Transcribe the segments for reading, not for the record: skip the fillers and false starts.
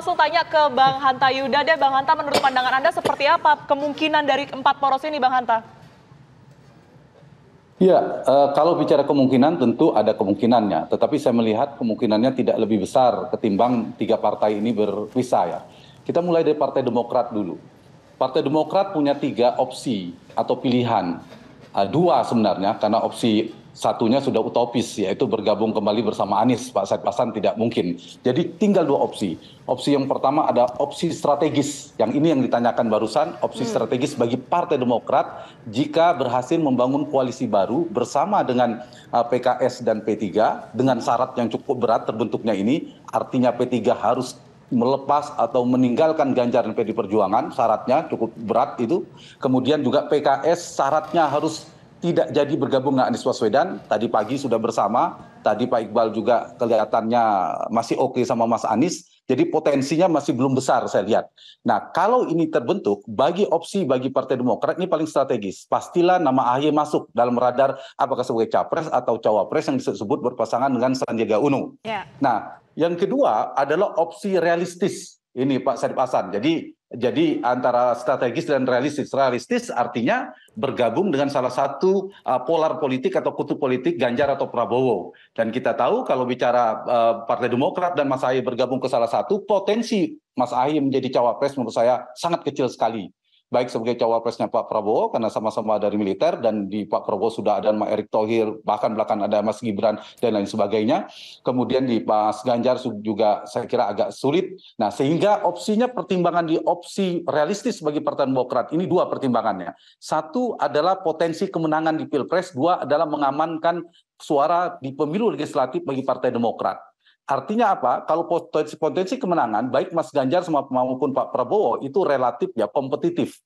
langsung tanya ke Bang Hanta Yuda deh. Bang Hanta, menurut pandangan Anda seperti apa kemungkinan dari 4 poros ini, Bang Hanta? Ya, kalau bicara kemungkinan tentu ada kemungkinannya, tetapi saya melihat kemungkinannya tidak lebih besar ketimbang 3 partai ini berpisah ya. Kita mulai dari Partai Demokrat dulu. Partai Demokrat punya 3 opsi atau pilihan. 2 sebenarnya, karena opsi satunya sudah utopis, yaitu bergabung kembali bersama Anies. Pak Said Hasan tidak mungkin. Jadi tinggal 2 opsi. Opsi yang pertama ada opsi strategis. Yang ini yang ditanyakan barusan, opsi strategis bagi Partai Demokrat jika berhasil membangun koalisi baru bersama dengan PKS dan P3 dengan syarat yang cukup berat terbentuknya ini. Artinya P3 harus melepas atau meninggalkan Ganjar dan PD Perjuangan, syaratnya cukup berat itu. Kemudian juga PKS syaratnya harus tidak jadi bergabung dengan Anies Baswedan. Tadi pagi sudah bersama, tadi Pak Iqbal juga kelihatannya masih oke sama Mas Anies. Jadi potensinya masih belum besar saya lihat. Nah, kalau ini terbentuk, bagi Partai Demokrat ini paling strategis. Pastilah nama AHY masuk dalam radar apakah sebagai capres atau cawapres yang disebut berpasangan dengan Sandiaga Uno. Nah, yang kedua adalah opsi realistis. Ini Pak Said Hasan. Jadi antara strategis dan realistis. Realistis artinya bergabung dengan salah satu polar politik atau kutub politik Ganjar atau Prabowo. Dan kita tahu kalau bicara Partai Demokrat dan Mas Ahy bergabung ke salah satu, potensi Mas Ahy menjadi cawapres menurut saya sangat kecil sekali. Baik sebagai cawapresnya Pak Prabowo karena sama-sama dari militer, dan di Pak Prabowo sudah ada Mas Erick Thohir, bahkan belakang ada Mas Gibran dan lain sebagainya. Kemudian di Mas Ganjar juga saya kira agak sulit. Nah, sehingga opsinya pertimbangan di opsi realistis bagi Partai Demokrat ini 2 pertimbangannya. Satu adalah potensi kemenangan di Pilpres, 2 adalah mengamankan suara di pemilu legislatif bagi Partai Demokrat. Artinya apa? Kalau potensi kemenangan, baik Mas Ganjar maupun Pak Prabowo itu relatif ya kompetitif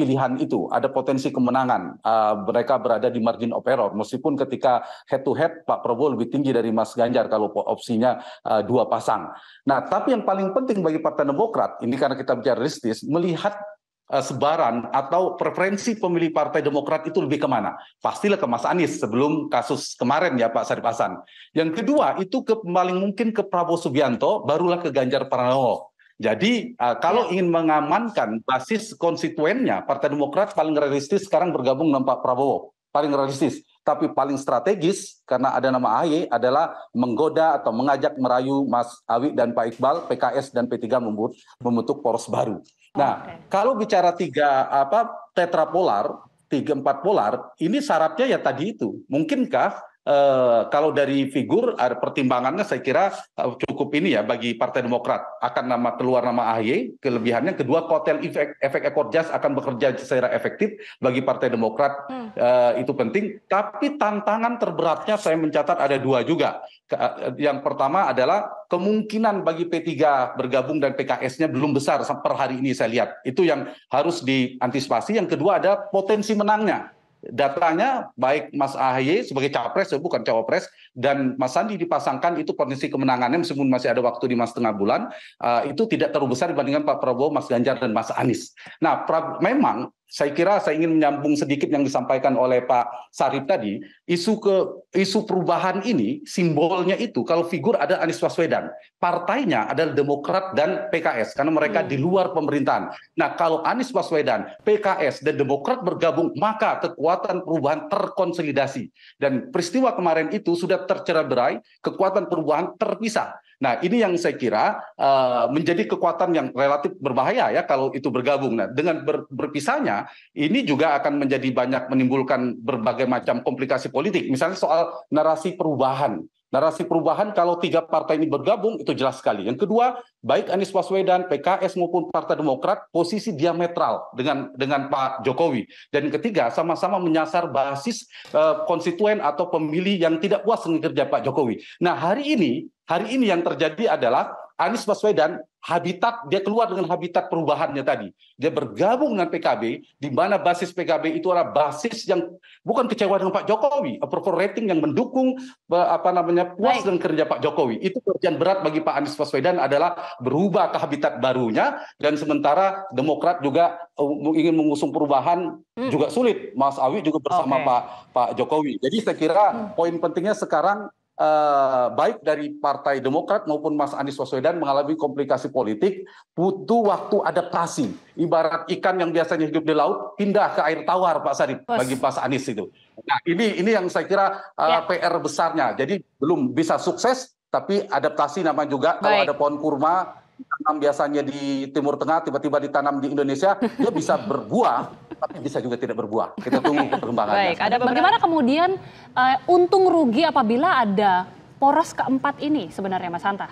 pilihan itu. Ada potensi kemenangan. Mereka berada di margin of error. Meskipun ketika head to head Pak Prabowo lebih tinggi dari Mas Ganjar kalau opsinya 2 pasang. Nah, tapi yang paling penting bagi Partai Demokrat, ini karena kita bicara realistis, melihat sebaran atau preferensi pemilih Partai Demokrat itu lebih kemana? Pastilah ke Mas Anies sebelum kasus kemarin ya Pak Syarif Hasan. Yang kedua itu paling mungkin ke Prabowo Subianto, barulah ke Ganjar Pranowo. Jadi kalau ingin mengamankan basis konstituennya, Partai Demokrat paling realistis sekarang bergabung dengan Pak Prabowo. Paling realistis. Tapi paling strategis karena ada nama AHY adalah menggoda atau mengajak merayu Mas Awi dan Pak Iqbal, PKS dan P3 membentuk poros baru. Nah, kalau bicara tetrapolar, 3-4 polar, ini syaratnya ya tadi itu. Mungkinkah kalau dari figur ada pertimbangannya saya kira cukup ini ya bagi Partai Demokrat akan keluar nama AHY, kelebihannya kedua kotel efek ekor jas akan bekerja secara efektif bagi Partai Demokrat, itu penting. Tapi tantangan terberatnya saya mencatat ada 2 juga. Yang pertama adalah kemungkinan bagi P3 bergabung dan PKS-nya belum besar per hari ini saya lihat. Itu yang harus diantisipasi. Yang kedua ada potensi menangnya. Datanya baik Mas AHY sebagai capres, bukan cawapres, dan Mas Sandi dipasangkan itu potensi kemenangannya meskipun masih ada waktu 5,5 bulan, itu tidak terlalu besar dibandingkan Pak Prabowo, Mas Ganjar, dan Mas Anies. Nah, memang saya kira saya ingin menyambung sedikit yang disampaikan oleh Pak Sarip tadi, isu perubahan ini simbolnya itu kalau figur ada Anies Baswedan, partainya adalah Demokrat dan PKS karena mereka di luar pemerintahan. Nah, kalau Anies Baswedan, PKS dan Demokrat bergabung, maka kekuatan perubahan terkonsolidasi, dan peristiwa kemarin itu sudah tercerai-berai, kekuatan perubahan terpisah. Nah, ini yang saya kira menjadi kekuatan yang relatif berbahaya ya kalau itu bergabung. Nah, dengan berpisahnya ini juga akan menjadi banyak menimbulkan berbagai macam komplikasi politik. Misalnya soal narasi perubahan. Narasi perubahan kalau 3 partai ini bergabung itu jelas sekali. Yang kedua, baik Anies Baswedan, PKS maupun Partai Demokrat posisi diametral dengan Pak Jokowi. Dan ketiga, sama-sama menyasar basis konstituen atau pemilih yang tidak puas dengan kerja Pak Jokowi. Nah, hari ini yang terjadi adalah Anies Baswedan dia keluar dengan habitat perubahannya tadi. Dia bergabung dengan PKB, di mana basis PKB itu adalah basis yang bukan kecewa dengan Pak Jokowi, approval rating yang mendukung puas dengan kerja Pak Jokowi. Itu pekerjaan berat bagi Pak Anies Baswedan adalah berubah ke habitat barunya, dan sementara Demokrat juga ingin mengusung perubahan juga sulit. Mas Awi juga bersama Pak Jokowi. Jadi saya kira poin pentingnya sekarang baik dari Partai Demokrat maupun Mas Anies Baswedan mengalami komplikasi politik, butuh waktu adaptasi. Ibarat ikan yang biasanya hidup di laut, pindah ke air tawar, Pak Sarip, bagi Mas Anies itu. Nah, ini yang saya kira PR besarnya. Jadi belum bisa sukses, tapi adaptasi nama juga. Kalau ada pohon kurma, ditanam biasanya di Timur Tengah, tiba-tiba ditanam di Indonesia, dia bisa berbuah, tapi bisa juga tidak berbuah. Kita tunggu perkembangannya. Bagaimana kemudian untung rugi apabila ada poros keempat ini sebenarnya, Mas Hanta?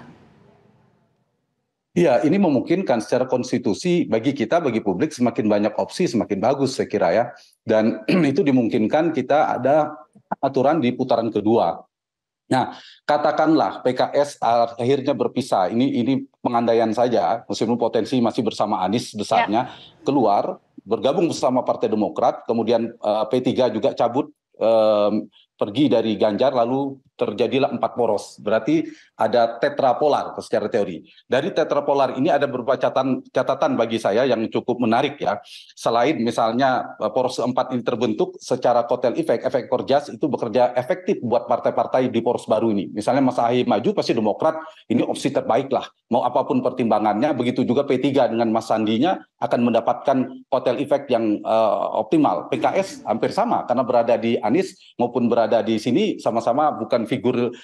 Iya, ini memungkinkan secara konstitusi bagi kita, bagi publik semakin banyak opsi semakin bagus saya kira ya. Dan itu dimungkinkan kita ada aturan di putaran kedua. Nah, katakanlah PKS akhirnya berpisah. Ini pengandaian saja, meskipun potensi masih bersama Anies besarnya, keluar bergabung bersama Partai Demokrat, kemudian P3 juga cabut, pergi dari Ganjar, lalu terjadilah 4 poros. Berarti ada tetrapolar secara teori. Dari tetrapolar ini ada beberapa catatan bagi saya yang cukup menarik ya. Selain misalnya poros keempat ini terbentuk secara kotel efek korjas itu bekerja efektif buat partai-partai di poros baru ini. Misalnya Mas Ahy maju, pasti Demokrat ini opsi terbaik lah. Mau apapun pertimbangannya, begitu juga P3 dengan Mas Sandinya akan mendapatkan kotel efek yang optimal. PKS hampir sama karena berada di Anies maupun berada di sini sama-sama bukan figur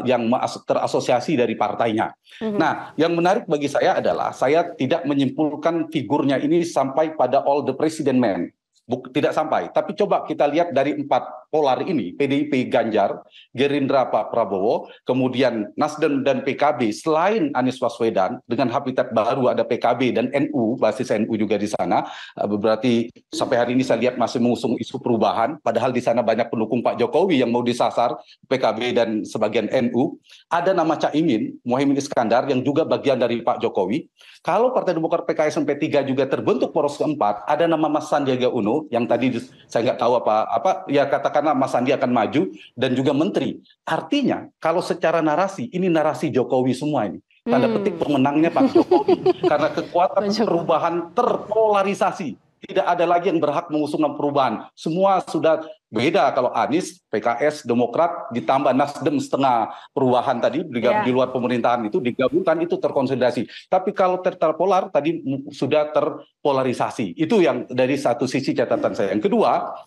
yang terasosiasi dari partainya. Nah, yang menarik bagi saya adalah saya tidak menyimpulkan figurnya ini sampai pada all the president man. Tidak sampai, tapi coba kita lihat dari 4 polar ini, PDIP Ganjar, Gerindra Pak Prabowo, kemudian Nasdem dan PKB, selain Anies Baswedan, dengan habitat baru ada PKB dan NU, basis NU juga di sana, berarti sampai hari ini saya lihat masih mengusung isu perubahan, padahal di sana banyak pendukung Pak Jokowi yang mau disasar, PKB dan sebagian NU, ada nama Caimin, Muhaimin Iskandar, yang juga bagian dari Pak Jokowi. Kalau Partai Demokrat, PKS, dan P3 juga terbentuk poros keempat, ada nama Mas Sandiaga Uno, yang tadi saya nggak tahu apa ya, katakanlah Mas Sandi akan maju dan juga menteri. Artinya kalau secara narasi ini narasi Jokowi semua ini. Tanda petik pemenangnya Pak Jokowi karena kekuatan perubahan terpolarisasi. Tidak ada lagi yang berhak mengusung perubahan. Semua sudah beda kalau Anies, PKS, Demokrat ditambah Nasdem setengah perubahan tadi di luar pemerintahan itu digabungkan itu terkonsolidasi. Tapi kalau terpolar tadi sudah terpolarisasi. Itu yang dari satu sisi catatan saya. Yang kedua,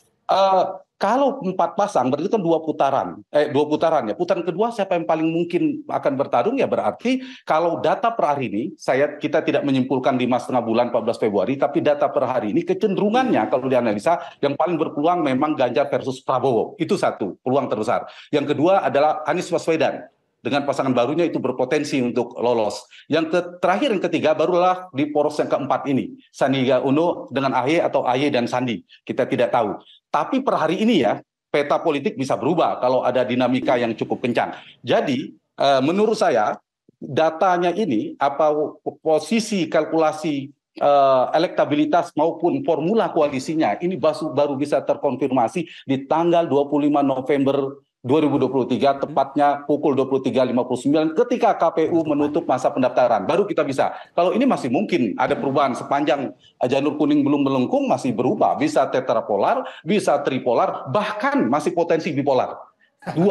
kalau 4 pasang berarti kan 2 putaran ya. Putaran kedua siapa yang paling mungkin akan bertarung ya, berarti kalau data per hari ini kita tidak menyimpulkan 5,5 bulan 14 Februari, tapi data per hari ini kecenderungannya kalau dianalisa yang paling berpeluang memang Ganjar versus Prabowo. Itu satu peluang terbesar. Yang kedua adalah Anies Baswedan. Dengan pasangan barunya itu berpotensi untuk lolos. Yang terakhir, yang ketiga, barulah di poros yang keempat ini. Sandiaga Uno dengan AHY atau AHY dan Sandi. Kita tidak tahu. Tapi per hari ini ya, peta politik bisa berubah kalau ada dinamika yang cukup kencang. Jadi, menurut saya, datanya ini, posisi kalkulasi elektabilitas maupun formula koalisinya, ini baru bisa terkonfirmasi di tanggal 25 November 2023, tepatnya pukul 23.59 ketika KPU menutup masa pendaftaran. Baru kita bisa. Kalau ini masih mungkin ada perubahan sepanjang janur kuning belum melengkung, masih berubah. Bisa tetrapolar, bisa tripolar, bahkan masih potensi bipolar. 2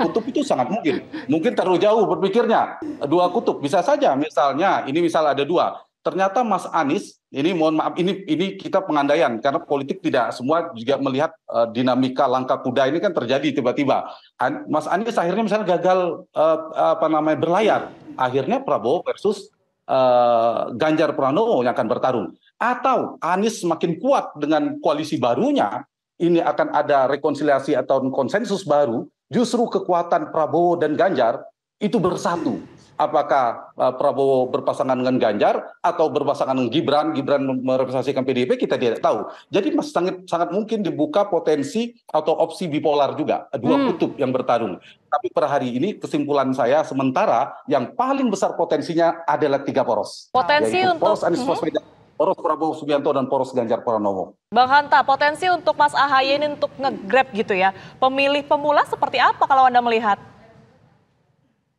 kutub itu sangat mungkin. Mungkin terlalu jauh berpikirnya. 2 kutub bisa saja. Misalnya, ini misal ada 2. Ternyata Mas Anies, ini mohon maaf, ini kita pengandaian karena politik tidak semua juga melihat dinamika langkah kuda ini kan terjadi tiba-tiba. Mas Anies akhirnya misalnya gagal berlayar, akhirnya Prabowo versus Ganjar Pranowo yang akan bertarung. Atau Anies semakin kuat dengan koalisi barunya, ini akan ada rekonsiliasi atau konsensus baru, justru kekuatan Prabowo dan Ganjar itu bersatu. Apakah Prabowo berpasangan dengan Ganjar atau berpasangan dengan Gibran merepresentasikan PDIP, kita tidak tahu. Jadi sangat mungkin dibuka potensi atau opsi bipolar juga, 2 kutub yang bertarung. Tapi per hari ini kesimpulan saya sementara yang paling besar potensinya adalah 3 poros. Potensi untuk poros Anies Baswedan, poros Prabowo Subianto, dan poros Ganjar Pranowo. Bang Hanta, potensi untuk Mas AHY ini untuk nge-grab gitu ya, pemilih pemula seperti apa kalau Anda melihat?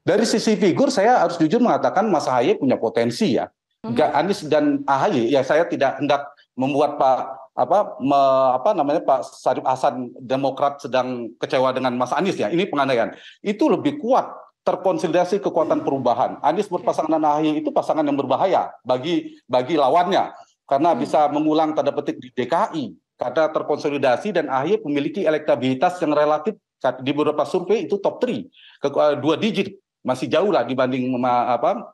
Dari sisi figur saya harus jujur mengatakan Mas AHY punya potensi ya. Anies dan AHY ya saya tidak hendak membuat Pak Syarif Hasan Demokrat sedang kecewa dengan Mas Anies ya, ini pengandaian. Itu lebih kuat terkonsolidasi kekuatan perubahan. Anies berpasangan dengan AHY itu pasangan yang berbahaya bagi lawannya karena bisa mengulang tanda petik di DKI karena terkonsolidasi dan AHY memiliki elektabilitas yang relatif di beberapa survei itu top 3, 2 digit. Masih jauh lah dibanding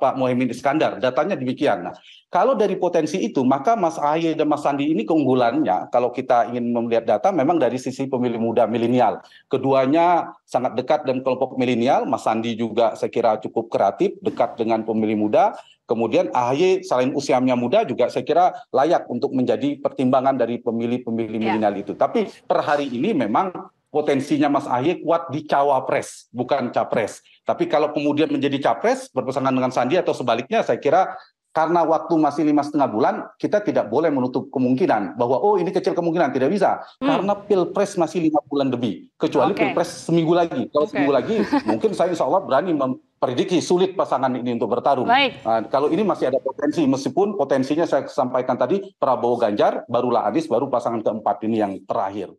Pak Muhaimin Iskandar, datanya demikian. Nah, kalau dari potensi itu, maka Mas AHY dan Mas Sandi ini keunggulannya, kalau kita ingin melihat data, memang dari sisi pemilih muda milenial. Keduanya sangat dekat dengan kelompok milenial, Mas Sandi juga saya kira cukup kreatif, dekat dengan pemilih muda. Kemudian AHY selain usianya muda juga saya kira layak untuk menjadi pertimbangan dari pemilih-pemilih milenial itu. Tapi per hari ini memang potensinya Mas AHY kuat di cawapres, bukan capres. Tapi kalau kemudian menjadi capres, berpasangan dengan Sandi atau sebaliknya, saya kira karena waktu masih 5,5 bulan, kita tidak boleh menutup kemungkinan bahwa ini kecil kemungkinan, tidak bisa. Karena pilpres masih 5 bulan lebih, kecuali pilpres seminggu lagi. Kalau seminggu lagi, mungkin saya insya Allah berani memprediksi sulit pasangan ini untuk bertarung. Nah, kalau ini masih ada potensi, meskipun potensinya saya sampaikan tadi, Prabowo Ganjar, barulah Anies, baru pasangan keempat ini yang terakhir.